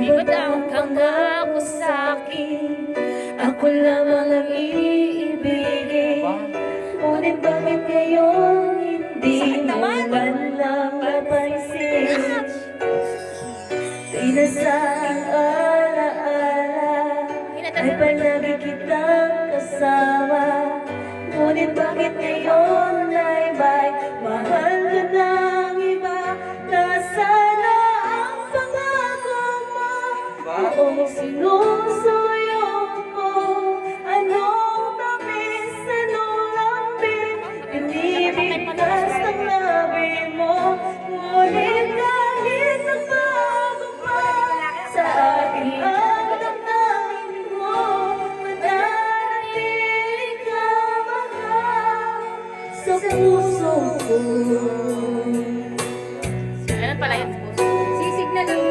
ba ang pangako sa'kin? Ako lamang ang iibigin. Ngunit bakit ngayon hindi mo man lang napansin? Pinasang alaala ay palagi kitang kasama. Ngunit bakit ngayon ay may mahal ka ng iba? Nasaan na ang pangako mo? Buong sinusunod